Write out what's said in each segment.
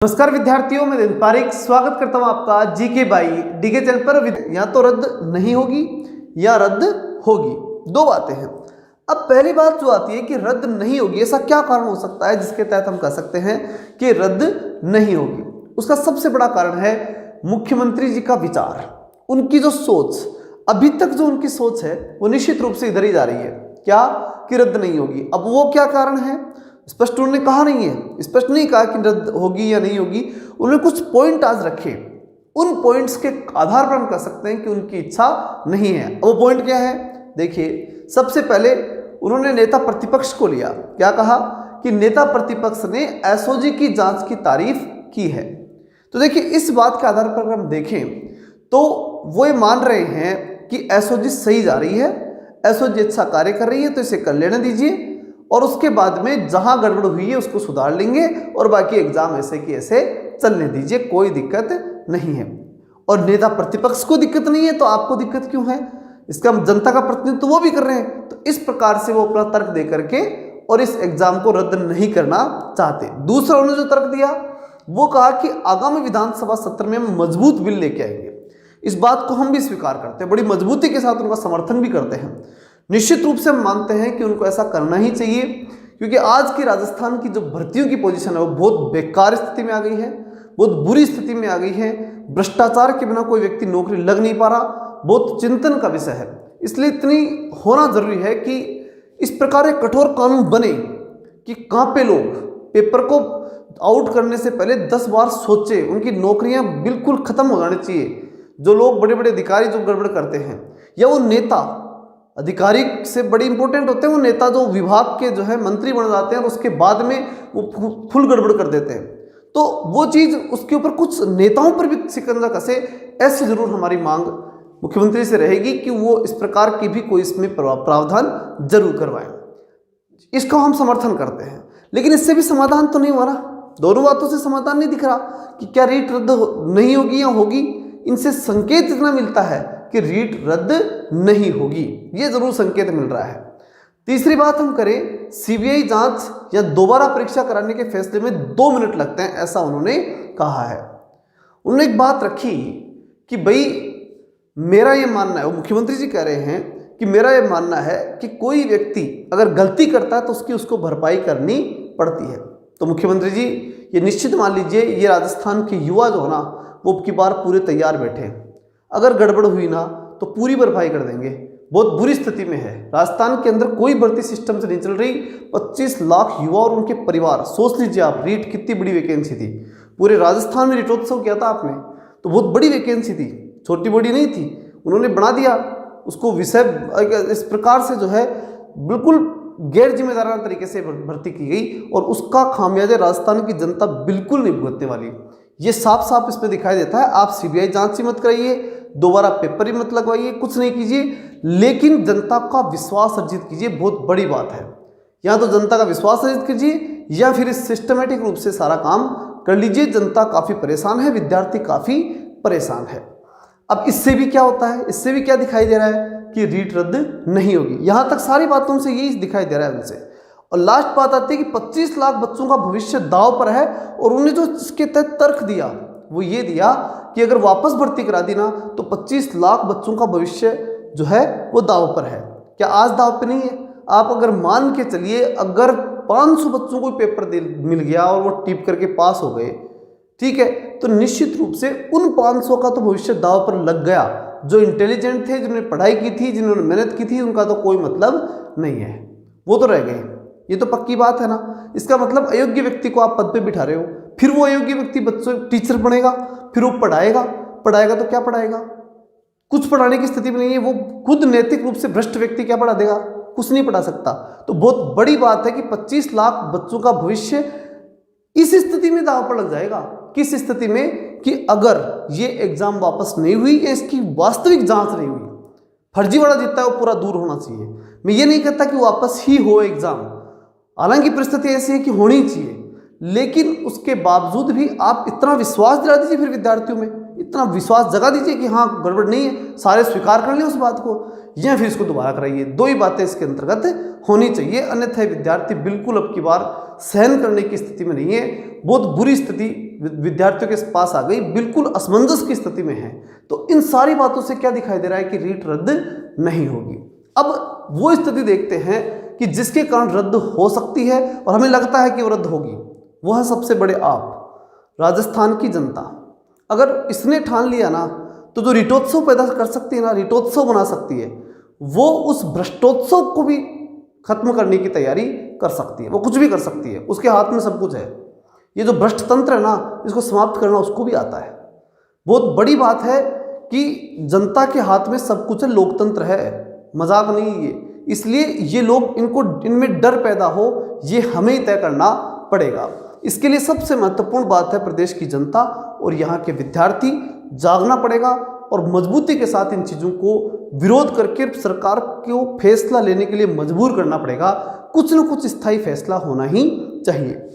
नमस्कार विद्यार्थियों, मैं दिन पारिक स्वागत करता हूं आपका जीके बाई डीके चैनल पर। या तो रद्द नहीं होगी या रद्द होगी, दो बातें हैं। अब पहली बात जो आती है कि रद्द नहीं होगी, ऐसा क्या कारण हो सकता है जिसके तहत हम कह सकते हैं कि रद्द नहीं होगी। उसका सबसे बड़ा कारण है मुख्यमंत्री जी का विचार, उनकी जो सोच। अभी तक जो उनकी सोच है वो निश्चित रूप से इधर ही जा रही है, क्या कि रद्द नहीं होगी। अब वो क्या कारण है स्पष्ट उन्होंने कहा नहीं है, स्पष्ट नहीं कहा कि रद्द होगी या नहीं होगी। उन्होंने कुछ पॉइंट आज रखे, उन पॉइंट्स के आधार पर हम कह सकते हैं कि उनकी इच्छा नहीं है। वो पॉइंट क्या है, देखिए। सबसे पहले उन्होंने नेता प्रतिपक्ष को लिया, क्या कहा कि नेता प्रतिपक्ष ने एसओजी की जांच की तारीफ की है। तो देखिए, इस बात के आधार पर अगर हम देखें तो वो ये मान रहे हैं कि एसओजी सही जा रही है, एसओजी अच्छा कार्य कर रही है, तो इसे कर लेने दीजिए और उसके बाद में जहां गड़बड़ हुई है उसको सुधार लेंगे और बाकी एग्जाम ऐसे कि ऐसे चलने दीजिए, कोई दिक्कत नहीं है। और नेता प्रतिपक्ष को दिक्कत नहीं है तो आपको दिक्कत क्यों है? इसका जनता का प्रतिनिधित्व तो वो भी कर रहे हैं। तो इस प्रकार से वो अपना तर्क दे करके और इस एग्जाम को रद्द नहीं करना चाहते। दूसरा उन्होंने जो तर्क दिया वो कहा कि आगामी विधानसभा सत्र में हम मजबूत बिल लेके आएंगे। इस बात को हम भी स्वीकार करते हैं, बड़ी मजबूती के साथ उनका समर्थन भी करते हैं। निश्चित रूप से हम मानते हैं कि उनको ऐसा करना ही चाहिए, क्योंकि आज की राजस्थान की जो भर्तियों की पोजीशन है वो बहुत बेकार स्थिति में आ गई है, बहुत बुरी स्थिति में आ गई है। भ्रष्टाचार के बिना कोई व्यक्ति नौकरी लग नहीं पा रहा, बहुत चिंतन का विषय है। इसलिए इतनी होना जरूरी है कि इस प्रकार एक कठोर कानून बने कि कहाँ पे लोग पेपर को आउट करने से पहले 10 बार सोचे, उनकी नौकरियां बिल्कुल खत्म हो जानी चाहिए। जो लोग बड़े बड़े अधिकारी जो गड़बड़ करते हैं, या वो नेता अधिकारी से बड़ी इंपॉर्टेंट होते हैं, वो नेता जो विभाग के जो है मंत्री बन जाते हैं और उसके बाद में वो फुल गड़बड़ कर देते हैं। तो वो चीज़ उसके ऊपर कुछ नेताओं पर भी शिकंजा कसे, ऐसी जरूर हमारी मांग मुख्यमंत्री से रहेगी कि वो इस प्रकार की भी कोई इसमें प्रावधान जरूर करवाएं। इसका हम समर्थन करते हैं, लेकिन इससे भी समाधान तो नहीं हो रहा। दोनों बातों से समाधान नहीं दिख रहा कि क्या रीट रद्द नहीं होगी या होगी। इनसे संकेत इतना मिलता है कि रीट रद्द नहीं होगी, ये जरूर संकेत मिल रहा है। तीसरी बात हम करें, सीबीआई जांच या दोबारा परीक्षा कराने के फैसले में 2 मिनट लगते हैं, ऐसा उन्होंने कहा है। उन्होंने एक बात रखी कि भाई मेरा ये मानना है, वो मुख्यमंत्री जी कह रहे हैं कि मेरा ये मानना है कि कोई व्यक्ति अगर गलती करता है तो उसको भरपाई करनी पड़ती है। तो मुख्यमंत्री जी ये निश्चित मान लीजिए, ये राजस्थान के युवा जो है ना वो अब की बार पूरे तैयार बैठे हैं। अगर गड़बड़ हुई ना तो पूरी भरपाई कर देंगे। बहुत बुरी स्थिति में है राजस्थान के अंदर, कोई भर्ती सिस्टम से नहीं चल रही। 25 लाख युवा और उनके परिवार, सोच लीजिए आप, रीट कितनी बड़ी वैकेंसी थी। पूरे राजस्थान में रीटोत्सव किया था आपने, तो बहुत बड़ी वैकेंसी थी, छोटी बड़ी नहीं थी। उन्होंने बना दिया उसको विषय इस प्रकार से जो है बिल्कुल गैर जिम्मेदाराना तरीके से भर्ती की गई, और उसका खामियाजा राजस्थान की जनता बिल्कुल नहीं भुगतने वाली। ये साफ साफ इसमें दिखाई देता है। आप सीबीआई जांच ही मत कराइए, दोबारा पेपर ही मत लगवाइए, कुछ नहीं कीजिए, लेकिन जनता का विश्वास अर्जित कीजिए। बहुत बड़ी बात है, या तो जनता का विश्वास अर्जित कीजिए या फिर इस सिस्टमेटिक रूप से सारा काम कर लीजिए। जनता काफ़ी परेशान है, विद्यार्थी काफ़ी परेशान है। अब इससे भी क्या होता है, इससे भी क्या दिखाई दे रहा है कि रीट रद्द नहीं होगी। यहाँ तक सारी बातों से यही दिखाई दे रहा है उनसे। और लास्ट बात आती है कि 25 लाख बच्चों का भविष्य दांव पर है, और उन्होंने जो इसके तहत तर्क दिया वो ये दिया कि अगर वापस भर्ती करा दी ना तो 25 लाख बच्चों का भविष्य जो है वो दांव पर है। क्या आज दांव पे नहीं है? आप अगर मान के चलिए, अगर 500 बच्चों को पेपर मिल गया और वो टिप करके पास हो गए, ठीक है, तो निश्चित रूप से उन 500 का तो भविष्य दांव पर लग गया। जो इंटेलिजेंट थे, जिन्होंने पढ़ाई की थी, जिन्होंने मेहनत की थी, उनका तो कोई मतलब नहीं है, वो तो रह गए। ये तो पक्की बात है ना। इसका मतलब अयोग्य व्यक्ति को आप पद पे बिठा रहे हो, फिर वो अयोग्य व्यक्ति बच्चों टीचर बनेगा, फिर वो पढ़ाएगा तो क्या पढ़ाएगा? कुछ पढ़ाने की स्थिति में नहीं है। वो खुद नैतिक रूप से भ्रष्ट व्यक्ति क्या पढ़ा देगा? कुछ नहीं पढ़ा सकता। तो बहुत बड़ी बात है कि 25 लाख बच्चों का भविष्य इस स्थिति में दांव पर लग जाएगा। किस स्थिति में? कि अगर ये एग्जाम वापस नहीं हुई या इसकी वास्तविक जांच नहीं हुई, फर्जीवाड़ा जितना है वो पूरा दूर होना चाहिए। मैं ये नहीं कहता कि वापस ही हो एग्जाम, हालांकि परिस्थिति ऐसी है कि होनी चाहिए, लेकिन उसके बावजूद भी आप इतना विश्वास दिला दीजिए फिर विद्यार्थियों में, इतना विश्वास जगा दीजिए कि हाँ गड़बड़ नहीं है, सारे स्वीकार कर लें उस बात को, या फिर इसको दोबारा कराइए। 2 ही बातें इसके अंतर्गत होनी चाहिए, अन्यथा विद्यार्थी बिल्कुल अब की बार सहन करने की स्थिति में नहीं है। बहुत बुरी स्थिति विद्यार्थियों के पास आ गई, बिल्कुल असमंजस की स्थिति में है, तो इन सारी बातों से क्या दिखाई दे रहा है कि रीट रद्द नहीं होगी। अब वो स्थिति देखते हैं कि जिसके कारण रद्द हो सकती है और हमें लगता है कि वो रद्द होगी, वो है सबसे बड़े आप राजस्थान की जनता। अगर इसने ठान लिया ना, तो जो रीटोत्सव पैदा कर सकती है ना, रीटोत्सव बना सकती है, वो उस भ्रष्टोत्सव को भी खत्म करने की तैयारी कर सकती है। वो कुछ भी कर सकती है, उसके हाथ में सब कुछ है। ये जो भ्रष्ट तंत्र है ना, इसको समाप्त करना उसको भी आता है। बहुत बड़ी बात है कि जनता के हाथ में सब कुछ है, लोकतंत्र है, मजाक नहीं ये। इसलिए ये लोग, इनमें डर पैदा हो, ये हमें ही तय करना पड़ेगा। इसके लिए सबसे महत्वपूर्ण बात है प्रदेश की जनता और यहाँ के विद्यार्थी जागना पड़ेगा और मजबूती के साथ इन चीज़ों को विरोध करके सरकार को फैसला लेने के लिए मजबूर करना पड़ेगा। कुछ न कुछ स्थायी फैसला होना ही चाहिए।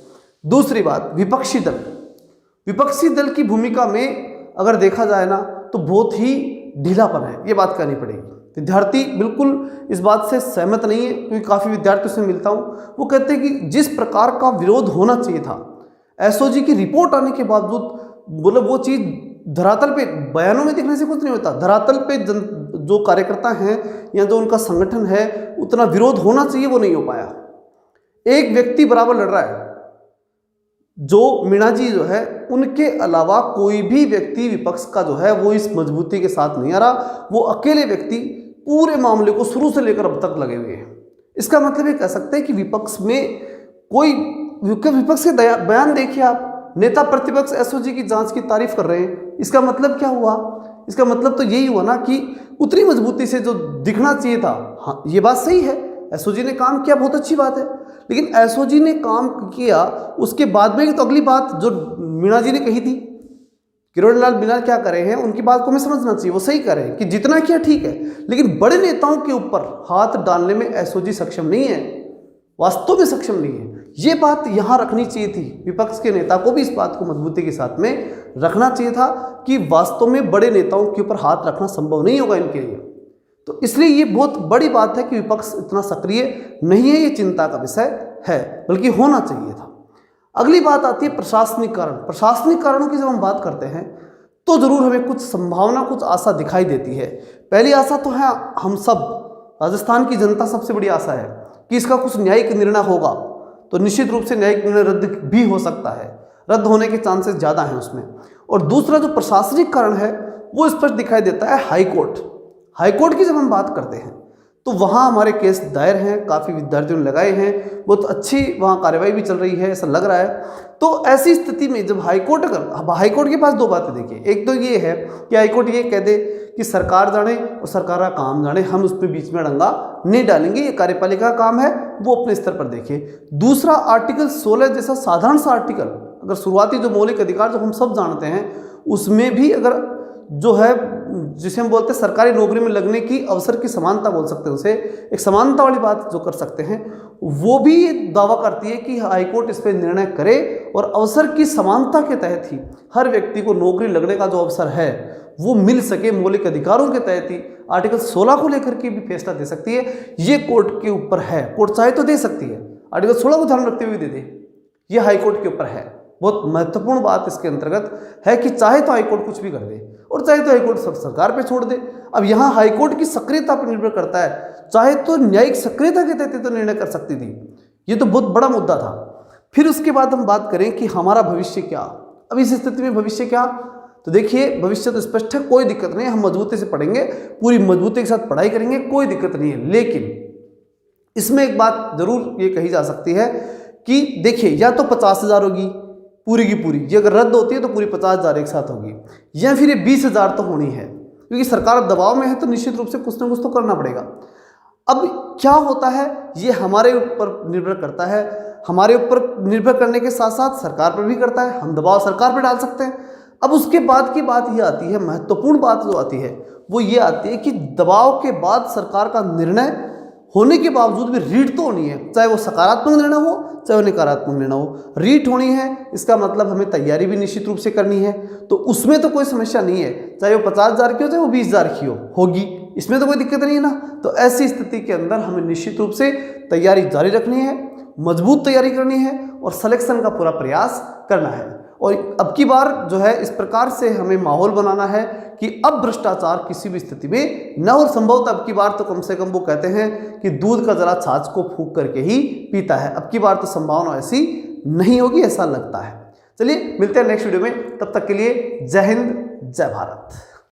दूसरी बात, विपक्षी दल। विपक्षी दल की भूमिका में अगर देखा जाए ना, तो बहुत ही ढीलापन है, ये बात कहनी पड़ेगी। विद्यार्थी बिल्कुल इस बात से सहमत नहीं है, क्योंकि काफ़ी विद्यार्थियों से मिलता हूँ, वो कहते हैं कि जिस प्रकार का विरोध होना चाहिए था, एसओजी की रिपोर्ट आने के बावजूद, मतलब वो चीज़ धरातल पे, बयानों में दिखने से कुछ नहीं होता, धरातल पे जो कार्यकर्ता हैं या जो उनका संगठन है, उतना विरोध होना चाहिए, वो नहीं हो पाया। एक व्यक्ति बराबर लड़ रहा है, जो मीणा जी जो है, उनके अलावा कोई भी व्यक्ति विपक्ष का जो है वो इस मजबूती के साथ नहीं आ रहा। वो अकेले व्यक्ति पूरे मामले को शुरू से लेकर अब तक लगे हुए हैं। इसका मतलब ये कह सकते हैं कि विपक्ष में कोई, विपक्ष के बयान देखिए आप, नेता प्रतिपक्ष एसओजी की जांच की तारीफ कर रहे हैं। इसका मतलब क्या हुआ? इसका मतलब तो यही हुआ ना कि उतनी मजबूती से जो दिखना चाहिए था। हाँ, ये बात सही है, एसओजी ने काम किया, बहुत अच्छी बात है, लेकिन एसओजी ने काम किया, उसके बाद में तो अगली बात जो मीणा जी ने कही थी, किरोड़ी लाल मीणा क्या करे हैं, उनकी बात को हमें समझना चाहिए। वो सही कर रहे हैं कि जितना किया ठीक है, लेकिन बड़े नेताओं के ऊपर हाथ डालने में एसओजी सक्षम नहीं है, वास्तव में सक्षम नहीं है। ये बात यहाँ रखनी चाहिए थी। विपक्ष के नेता को भी इस बात को मजबूती के साथ में रखना चाहिए था कि वास्तव में बड़े नेताओं के ऊपर हाथ रखना संभव नहीं होगा इनके लिए। तो इसलिए ये बहुत बड़ी बात है कि विपक्ष इतना सक्रिय नहीं है, ये चिंता का विषय है, बल्कि होना चाहिए था। अगली बात आती है प्रशासनिक कारण। प्रशासनिक कारणों की जब हम बात करते हैं तो जरूर हमें कुछ संभावना, कुछ आशा दिखाई देती है। पहली आशा तो है, हम सब, राजस्थान की जनता सबसे बड़ी आशा है कि इसका कुछ न्यायिक निर्णय होगा। तो निश्चित रूप से न्यायिक निर्णय रद्द भी हो सकता है, रद्द होने के चांसेस ज़्यादा हैं उसमें। और दूसरा जो प्रशासनिक कारण है वो स्पष्ट दिखाई देता है हाईकोर्ट। हाईकोर्ट की जब हम बात करते हैं तो वहाँ हमारे केस दायर हैं, काफ़ी विद्यार्थियों ने लगाए हैं, बहुत अच्छी वहाँ कार्रवाई भी चल रही है, ऐसा लग रहा है। तो ऐसी स्थिति में जब हाईकोर्ट, अगर हाईकोर्ट के पास दो बातें देखिए, एक तो ये है कि हाईकोर्ट ये कह दे कि सरकार जाने और सरकार का काम जाने, हम उसमें बीच में डंगा नहीं डालेंगे, ये कार्यपालिका का काम है, वो अपने स्तर पर देखे। दूसरा, आर्टिकल 16 जैसा साधारण सा आर्टिकल, अगर शुरुआती जो मौलिक अधिकार जो हम सब जानते हैं, उसमें भी अगर जो है, जिसे हम बोलते हैं सरकारी नौकरी में लगने की अवसर की समानता बोल सकते हैं, उसे एक समानता वाली बात जो कर सकते हैं, वो भी ये दावा करती है कि हाईकोर्ट इस पर निर्णय करे और अवसर की समानता के तहत ही हर व्यक्ति को नौकरी लगने का जो अवसर है वो मिल सके, मौलिक अधिकारों के तहत ही आर्टिकल 16 को लेकर के भी फैसला दे सकती है। ये कोर्ट के ऊपर है, कोर्ट चाहे तो दे सकती है, आर्टिकल 16 को ध्यान रखते हुए दे दे, ये हाईकोर्ट के ऊपर है। बहुत महत्वपूर्ण बात इसके अंतर्गत है कि चाहे तो हाईकोर्ट कुछ भी कर दे और चाहे तो हाईकोर्ट सब सरकार पे छोड़ दे। अब यहाँ हाईकोर्ट की सक्रियता पर निर्भर करता है, चाहे तो न्यायिक सक्रियता के तहत तो निर्णय कर सकती थी, ये तो बहुत बड़ा मुद्दा था। फिर उसके बाद हम बात करें कि हमारा भविष्य क्या। अब इस स्थिति में भविष्य क्या, तो देखिए भविष्य तो स्पष्ट है, कोई दिक्कत नहीं है, हम मजबूती से पढ़ेंगे, पूरी मजबूती के साथ पढ़ाई करेंगे, कोई दिक्कत नहीं है। लेकिन इसमें एक बात जरूर ये कही जा सकती है कि देखिए, या तो 50,000 होगी पूरी की पूरी, ये अगर रद्द होती है तो पूरी 50,000 एक साथ होगी, या फिर ये 20,000 तो होनी है, क्योंकि सरकार दबाव में है तो निश्चित रूप से कुछ ना कुछ तो करना पड़ेगा। अब क्या होता है ये हमारे ऊपर निर्भर करता है, हमारे ऊपर निर्भर करने के साथ साथ सरकार पर भी करता है, हम दबाव सरकार पर डाल सकते हैं। अब उसके बाद की बात ये आती है, महत्वपूर्ण बात जो आती है वो ये आती है कि दबाव के बाद सरकार का निर्णय होने के बावजूद भी रीट तो होनी है, चाहे वो सकारात्मक निर्णय हो चाहे वो नकारात्मक निर्णय हो, रीट होनी है। इसका मतलब हमें तैयारी भी निश्चित रूप से करनी है, तो उसमें तो कोई समस्या नहीं है, चाहे वो 50,000 की हो चाहे वो 20,000 की होगी, इसमें तो कोई दिक्कत नहीं है ना। तो ऐसी स्थिति के अंदर हमें निश्चित रूप से तैयारी जारी रखनी है, मजबूत तैयारी करनी है और सिलेक्शन का पूरा प्रयास करना है। और अब की बार जो है इस प्रकार से हमें माहौल बनाना है कि अब भ्रष्टाचार किसी भी स्थिति में न हो। संभवतः अब की बार तो कम से कम वो कहते हैं कि दूध का जरा छाछ को फूंक करके ही पीता है। अब की बार तो संभावना ऐसी नहीं होगी, ऐसा लगता है। चलिए मिलते हैं नेक्स्ट वीडियो में, तब तक के लिए जय हिंद जय भारत।